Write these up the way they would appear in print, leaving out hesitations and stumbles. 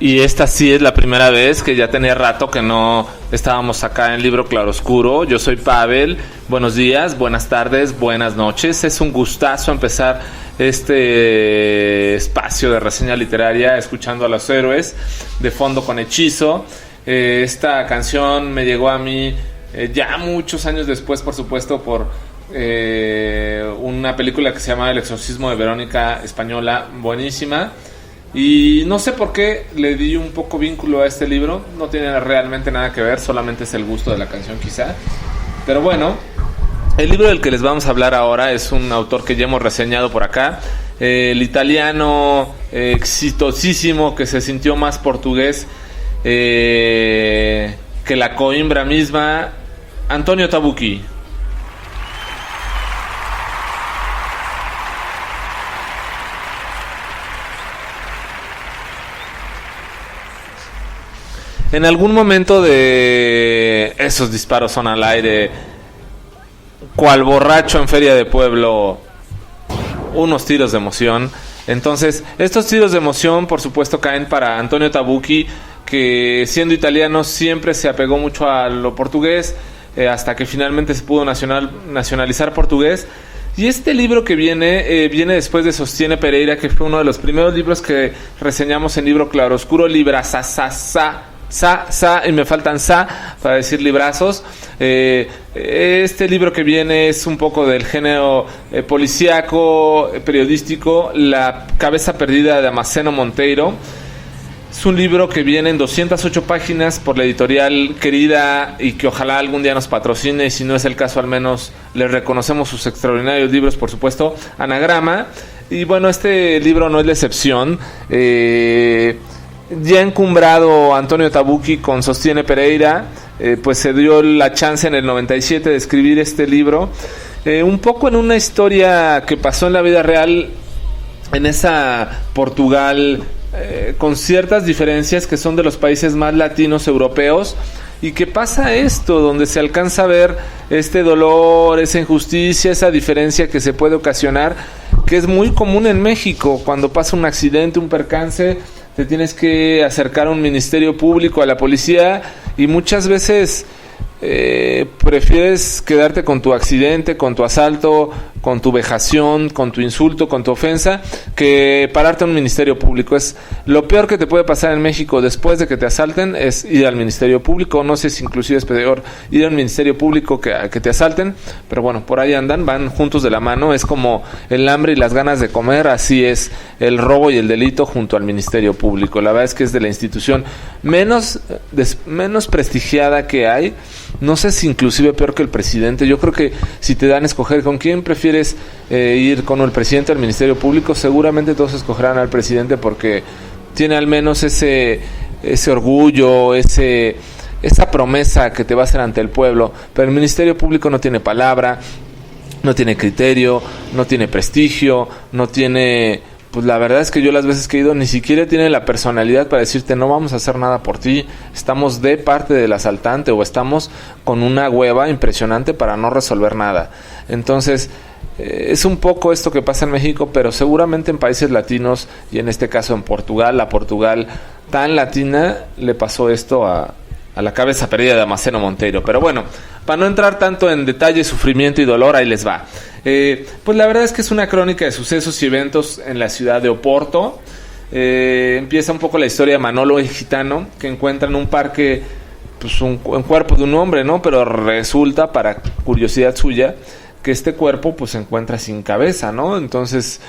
Y esta sí es la primera vez, que ya tenía rato que no estábamos acá en Libro Claroscuro. Yo soy Pavel, buenos días, buenas tardes, buenas noches. Es un gustazo empezar este espacio de reseña literaria escuchando a los héroes, de fondo con Hechizo. Esta canción me llegó a mí ya muchos años después, por supuesto, por una película que se llama El exorcismo de Verónica, española, buenísima. Y no sé por qué le di un poco vínculo a este libro. No tiene realmente nada que ver, solamente es el gusto de la canción quizá. Pero bueno, el libro del que les vamos a hablar ahora es un autor que ya hemos reseñado por acá. El italiano exitosísimo que se sintió más portugués que la Coimbra misma, Antonio Tabucchi. En algún momento de esos disparos son al aire, cual borracho en feria de pueblo, unos tiros de emoción. Entonces, estos tiros de emoción, por supuesto, caen para Antonio Tabucchi, que siendo italiano siempre se apegó mucho a lo portugués, hasta que finalmente se pudo nacionalizar portugués. Y este libro que viene después de Sostiene Pereira, que fue uno de los primeros libros que reseñamos en Libro Claroscuro, Librazazazá. Y me faltan para decir librazos. Este libro que viene es un poco del género policíaco, periodístico, La cabeza perdida de Damasceno Monteiro. Es un libro que viene en 208 páginas por la editorial querida y que ojalá algún día nos patrocine, y si no es el caso al menos les reconocemos sus extraordinarios libros, por supuesto, Anagrama. Y bueno, este libro no es la excepción. Ya encumbrado Antonio Tabucchi con Sostiene Pereira, pues se dio la chance en el 97 de escribir este libro, un poco en una historia que pasó en la vida real en esa Portugal, con ciertas diferencias que son de los países más latinos europeos, y que pasa esto, donde se alcanza a ver este dolor, esa injusticia, esa diferencia que se puede ocasionar, que es muy común en México. Cuando pasa un accidente, un percance, te tienes que acercar a un ministerio público, a la policía, y muchas veces prefieres quedarte con tu accidente, con tu asalto, con tu vejación, con tu insulto, con tu ofensa, que pararte a un ministerio público. Es lo peor que te puede pasar en México después de que te asalten, es ir al ministerio público. No sé si inclusive es peor ir a un ministerio público que te asalten, pero bueno, por ahí andan, van juntos de la mano. Es como el hambre y las ganas de comer, así es el robo y el delito junto al ministerio público. La verdad es que es de la institución menos prestigiada que hay. No sé si inclusive peor que el presidente. Yo creo que si te dan a escoger con quién prefieres ir, con el presidente o el ministerio público, seguramente todos escogerán al presidente, porque tiene al menos ese orgullo, esa promesa que te va a hacer ante el pueblo. Pero el ministerio público no tiene palabra, no tiene criterio, no tiene prestigio, no tiene... Pues la verdad es que yo las veces que he ido ni siquiera tiene la personalidad para decirte no vamos a hacer nada por ti, estamos de parte del asaltante o estamos con una hueva impresionante para no resolver nada. Entonces es un poco esto que pasa en México, pero seguramente en países latinos, y en este caso en Portugal, la Portugal tan latina, le pasó esto a la cabeza perdida de Damasceno Monteiro. Pero bueno, para no entrar tanto en detalle, sufrimiento y dolor, ahí les va. Pues la verdad es que es una crónica de sucesos y eventos en la ciudad de Oporto. Empieza un poco la historia de Manolo, el gitano, que encuentra en un parque pues un cuerpo de un hombre, ¿no? Pero resulta, para curiosidad suya, que este cuerpo pues se encuentra sin cabeza, ¿no? Entonces,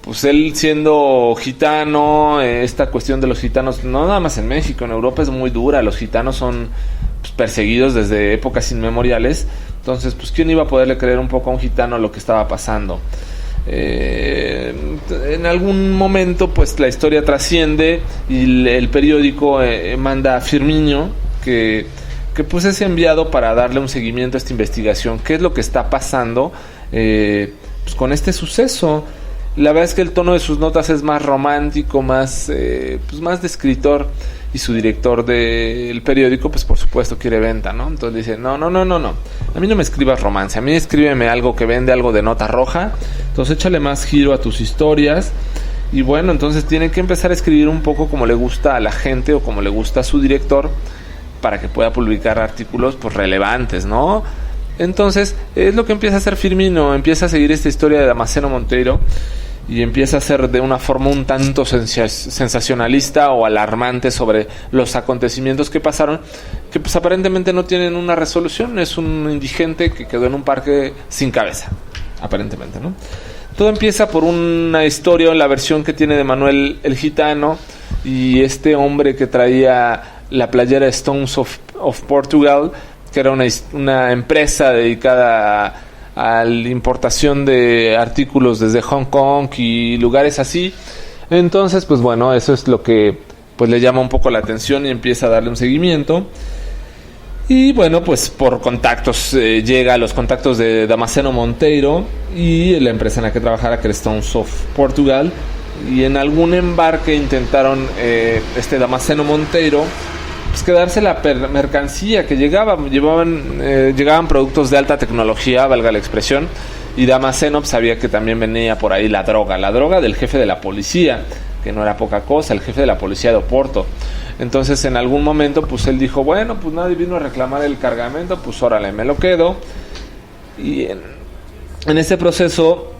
pues él siendo gitano, esta cuestión de los gitanos, no nada más en México, en Europa es muy dura. Los gitanos son pues perseguidos desde épocas inmemoriales. Entonces, pues quién iba a poderle creer un poco a un gitano lo que estaba pasando. En algún momento pues la historia trasciende y el periódico manda a Firmino, que pues es enviado para darle un seguimiento a esta investigación. ¿Qué es lo que está pasando pues con este suceso? La verdad es que el tono de sus notas es más romántico, más de escritor, y su director del periódico, pues por supuesto quiere venta, ¿no? Entonces dice, no, a mí no me escribas romance, a mí escríbeme algo que vende, algo de nota roja, entonces échale más giro a tus historias. Y bueno, entonces tiene que empezar a escribir un poco como le gusta a la gente o como le gusta a su director, para que pueda publicar artículos pues relevantes, ¿no? Entonces es lo que empieza a hacer Firmino, empieza a seguir esta historia de Damasceno Monteiro y empieza a ser de una forma un tanto sensacionalista o alarmante sobre los acontecimientos que pasaron, que pues aparentemente no tienen una resolución. Es un indigente que quedó en un parque sin cabeza, aparentemente, ¿no? Todo empieza por una historia en la versión que tiene de Manuel el Gitano y este hombre que traía la playera Stones of Portugal, que era una empresa dedicada a la importación de artículos desde Hong Kong y lugares así. Entonces, pues bueno, eso es lo que pues le llama un poco la atención y empieza a darle un seguimiento. Y bueno, pues por contactos llega a los contactos de Damasceno Monteiro y la empresa en la que trabajara, que era Stones of Portugal, y en algún embarque intentaron Damasceno Monteiro pues quedarse la mercancía que llegaban productos de alta tecnología, valga la expresión, y Damasceno sabía que también venía por ahí la droga del jefe de la policía, que no era poca cosa, el jefe de la policía de Oporto. Entonces en algún momento pues él dijo, bueno, pues nadie vino a reclamar el cargamento, pues órale, me lo quedo. Y en ese proceso,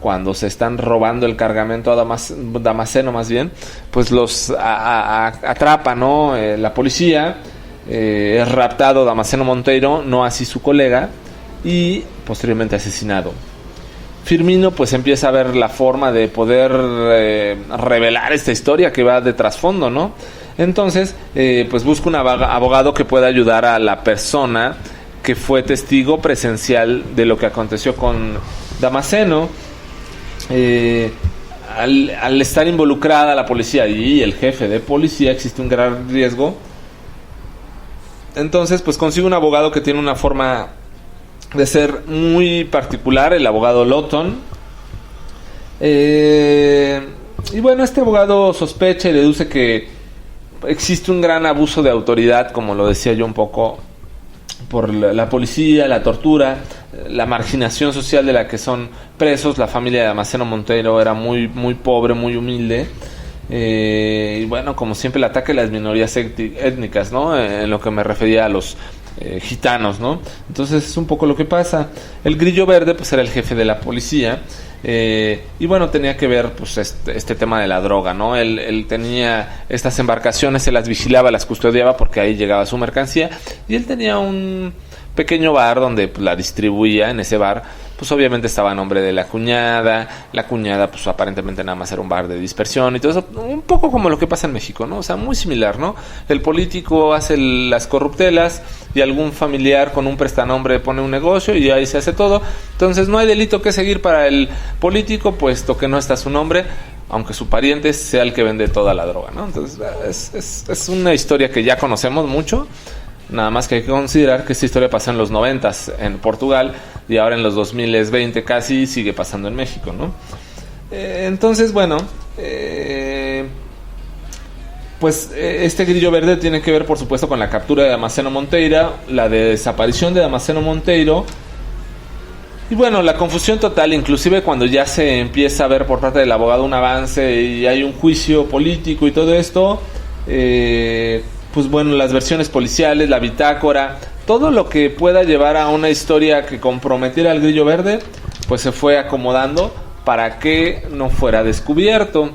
cuando se están robando el cargamento a Damasceno más bien, pues los atrapa, ¿no? La policía, es raptado Damasceno Monteiro, no así su colega, y posteriormente asesinado. Firmino pues empieza a ver la forma de poder revelar esta historia que va de trasfondo, ¿no? Entonces pues busca un abogado que pueda ayudar a la persona que fue testigo presencial de lo que aconteció con Damasceno. Al estar involucrada la policía y el jefe de policía, existe un gran riesgo. Entonces pues consigue un abogado que tiene una forma de ser muy particular, el abogado Lawton. Y bueno, este abogado sospecha y deduce que existe un gran abuso de autoridad, como lo decía yo un poco, por la policía, la tortura, la marginación social de la que son presos. La familia de Damasceno Monteiro era muy, muy pobre, muy humilde. Y bueno, como siempre, el ataque a las minorías étnicas, ¿no? En lo que me refería a los gitanos, ¿no? Entonces es un poco lo que pasa. El Grillo Verde pues era el jefe de la policía, y bueno, tenía que ver pues este tema de la droga, ¿no? Él tenía estas embarcaciones, se las vigilaba, las custodiaba porque ahí llegaba su mercancía, y él tenía un pequeño bar donde pues la distribuía. En ese bar pues obviamente estaba a nombre de la cuñada pues aparentemente nada más era un bar de dispersión y todo eso, un poco como lo que pasa en México, ¿no? O sea, muy similar, ¿no? El político hace las corruptelas y algún familiar con un prestanombre pone un negocio y ahí se hace todo. Entonces no hay delito que seguir para el político, puesto que no está su nombre, aunque su pariente sea el que vende toda la droga, ¿no? Entonces es una historia que ya conocemos mucho. Nada más que hay que considerar que esta historia pasó en los 90s en Portugal y ahora en los 2020 casi sigue pasando en México, ¿no? Entonces, bueno, pues este Grillo Verde tiene que ver, por supuesto, con la captura de Damasceno Monteiro, la desaparición de Damasceno Monteiro. Y bueno, la confusión total, inclusive cuando ya se empieza a ver por parte del abogado un avance y hay un juicio político y todo esto, pues bueno, las versiones policiales, la bitácora, todo lo que pueda llevar a una historia que comprometiera al Grillo Verde, pues se fue acomodando para que no fuera descubierto.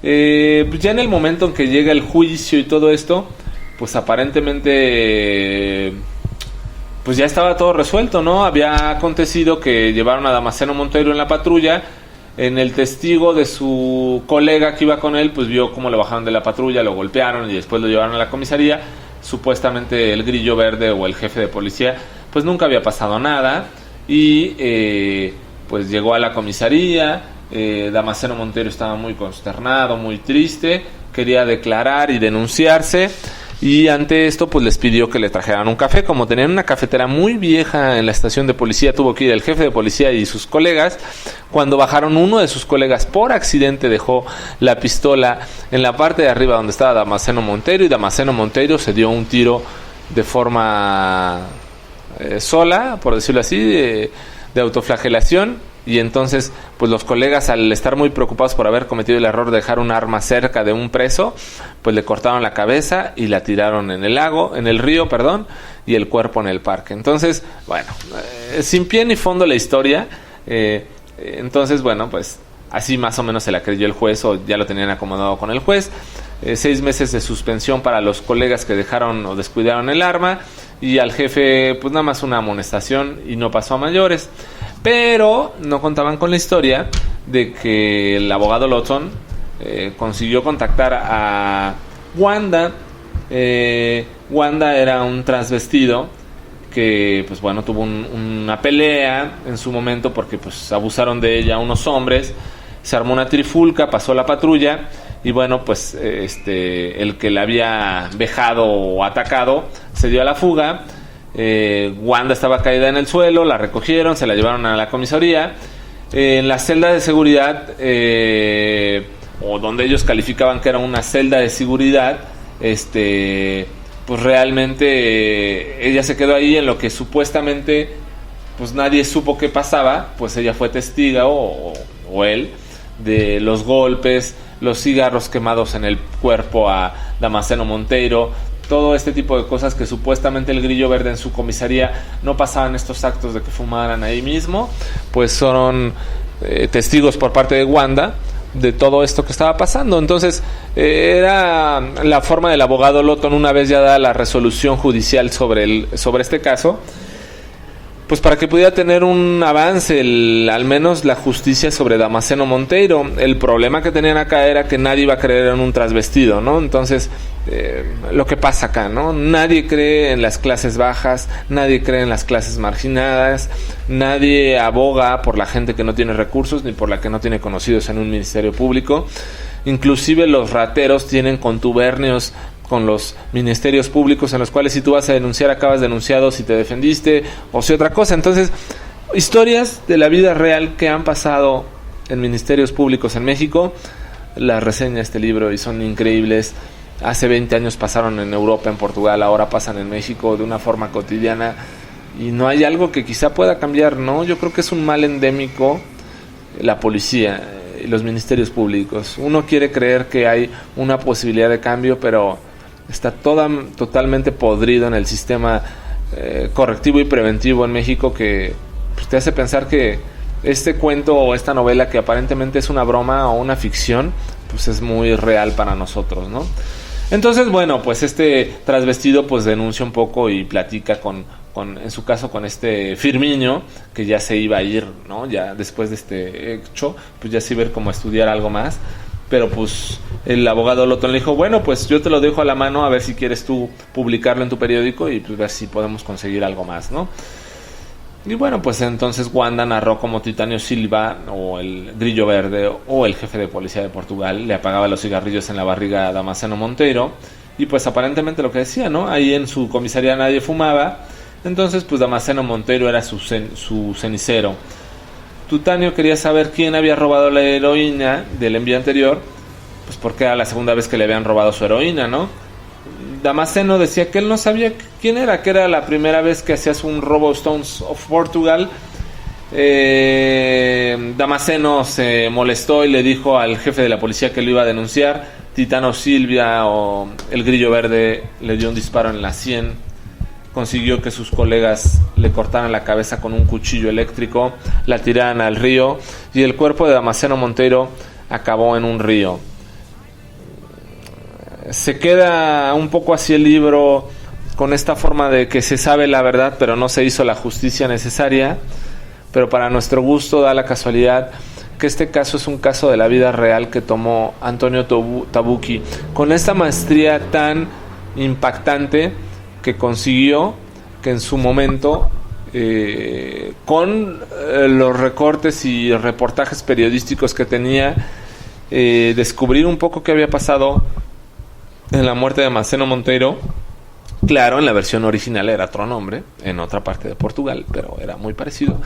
Ya en el momento en que llega el juicio y todo esto, pues aparentemente pues ya estaba todo resuelto, ¿no? Había acontecido que llevaron a Damasceno Monteiro en la patrulla. En el testigo de su colega que iba con él, pues vio cómo lo bajaron de la patrulla, lo golpearon y después lo llevaron a la comisaría. Supuestamente el Grillo Verde o el jefe de policía pues nunca había pasado nada y pues llegó a la comisaría. Damasceno Monteiro estaba muy consternado, muy triste, quería declarar y denunciarse, y ante esto pues les pidió que le trajeran un café. Como tenían una cafetera muy vieja en la estación de policía, tuvo que ir el jefe de policía y sus colegas. Cuando bajaron, uno de sus colegas por accidente dejó la pistola en la parte de arriba donde estaba Damasceno Monteiro, y Damasceno Monteiro se dio un tiro de forma sola, por decirlo así, de autoflagelación, y entonces pues los colegas, al estar muy preocupados por haber cometido el error de dejar un arma cerca de un preso, pues le cortaron la cabeza y la tiraron en el río, y el cuerpo en el parque. Entonces, bueno, sin pie ni fondo la historia. Entonces, bueno, pues así más o menos se la creyó el juez, o ya lo tenían acomodado con el juez. 6 meses de suspensión para los colegas que dejaron o descuidaron el arma, y al jefe pues nada más una amonestación y no pasó a mayores. Pero no contaban con la historia de que el abogado Lawton consiguió contactar a Wanda. Wanda era un transvestido que pues bueno, tuvo una pelea en su momento porque pues abusaron de ella unos hombres. Se armó una trifulca, pasó la patrulla y bueno, pues el que la había vejado o atacado se dio a la fuga. Wanda estaba caída en el suelo, la recogieron, se la llevaron a la comisaría. En la celda de seguridad, o donde ellos calificaban que era una celda de seguridad, pues realmente ella se quedó ahí en lo que supuestamente pues nadie supo qué pasaba, pues ella fue testigo o él de los golpes, los cigarros quemados en el cuerpo a Damasceno Monteiro, todo este tipo de cosas que supuestamente el Grillo Verde en su comisaría no pasaban estos actos de que fumaran ahí mismo, pues son testigos por parte de Wanda de todo esto que estaba pasando. Entonces era la forma del abogado Lawton, una vez ya dada la resolución judicial sobre este caso, pues para que pudiera tener un avance, al menos la justicia sobre Damasceno Monteiro. El problema que tenían acá era que nadie iba a creer en un transvestido, ¿no? Entonces, lo que pasa acá, ¿no? Nadie cree en las clases bajas, nadie cree en las clases marginadas, nadie aboga por la gente que no tiene recursos ni por la que no tiene conocidos en un ministerio público. Inclusive los rateros tienen contubernios con los ministerios públicos en los cuales si tú vas a denunciar acabas denunciado si te defendiste o si otra cosa. Entonces, historias de la vida real que han pasado en ministerios públicos en México, las reseña este libro y son increíbles. Hace 20 años pasaron en Europa, en Portugal, ahora pasan en México de una forma cotidiana y no hay algo que quizá pueda cambiar, ¿no? Yo creo que es un mal endémico la policía y los ministerios públicos. Uno quiere creer que hay una posibilidad de cambio, pero está totalmente podrido en el sistema correctivo y preventivo en México, que pues, te hace pensar que este cuento o esta novela que aparentemente es una broma o una ficción, pues es muy real para nosotros, ¿no? Entonces, bueno, pues este transvestido pues denuncia un poco y platica en su caso con este Firminio, que ya se iba a ir, ¿no? Ya después de este hecho, pues ya se iba a ir como a estudiar algo más. Pero pues el abogado Lawton le dijo, bueno, pues yo te lo dejo a la mano, a ver si quieres tú publicarlo en tu periódico y pues ver si podemos conseguir algo más, ¿no? Y bueno, pues entonces Wanda narró como Titanio Silva, o el Grillo Verde, o el jefe de policía de Portugal, le apagaba los cigarrillos en la barriga a Damasceno Monteiro, y pues aparentemente lo que decía, ¿no? Ahí en su comisaría nadie fumaba, entonces pues Damasceno Monteiro era su cenicero. Titanio quería saber quién había robado la heroína del envío anterior, pues porque era la segunda vez que le habían robado su heroína, ¿no? Damasceno decía que él no sabía quién era, que era la primera vez que hacías un robo Stones of Portugal. Damasceno se molestó y le dijo al jefe de la policía que lo iba a denunciar. Titano Silvia, o el Grillo Verde, le dio un disparo en la sien. Consiguió que sus colegas le cortaran la cabeza con un cuchillo eléctrico, la tiraran al río y el cuerpo de Damasceno Monteiro acabó en un río. Se queda un poco así el libro, con esta forma de que se sabe la verdad pero no se hizo la justicia necesaria, pero para nuestro gusto da la casualidad que este caso es un caso de la vida real que tomó Antonio Tabucchi con esta maestría tan impactante, que consiguió que en su momento con los recortes y reportajes periodísticos que tenía, descubrir un poco qué había pasado en la muerte de Damasceno Monteiro. Claro, en la versión original era otro nombre, en otra parte de Portugal, pero era muy parecido.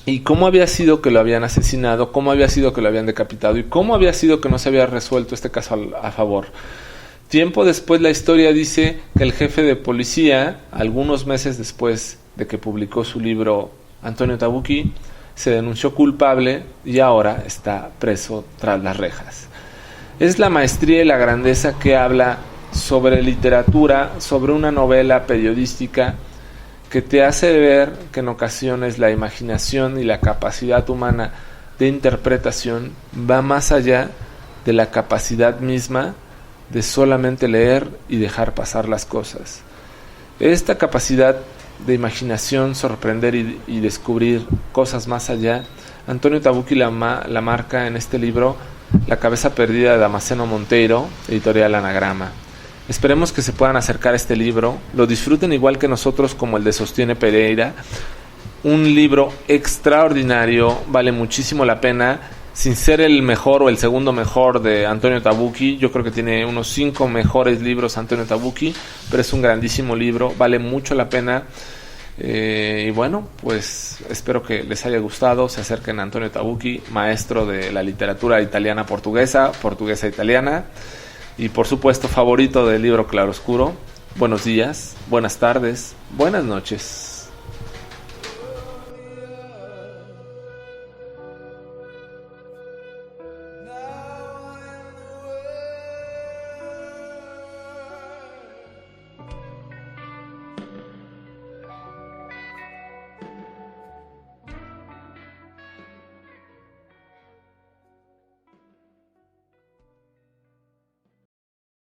Y cómo había sido que lo habían asesinado, cómo había sido que lo habían decapitado y cómo había sido que no se había resuelto este caso a favor. Tiempo después la historia dice que el jefe de policía, algunos meses después de que publicó su libro Antonio Tabucchi, se denunció culpable y ahora está preso tras las rejas. Es la maestría y la grandeza que habla sobre literatura, sobre una novela periodística que te hace ver que en ocasiones la imaginación y la capacidad humana de interpretación va más allá de la capacidad misma de solamente leer y dejar pasar las cosas. Esta capacidad de imaginación, sorprender y descubrir cosas más allá, Antonio Tabucchi la marca en este libro La cabeza perdida de Damasceno Monteiro, editorial Anagrama. Esperemos que se puedan acercar a este libro, lo disfruten igual que nosotros como el de Sostiene Pereira. Un libro extraordinario, vale muchísimo la pena, sin ser el mejor o el segundo mejor de Antonio Tabucchi. Yo creo que tiene unos 5 mejores libros Antonio Tabucchi, pero es un grandísimo libro, vale mucho la pena. Y bueno, pues espero que les haya gustado. Se acerquen a Antonio Tabucchi, maestro de la literatura italiana portuguesa italiana, y por supuesto favorito del libro Claroscuro. Buenos días, buenas tardes, buenas noches.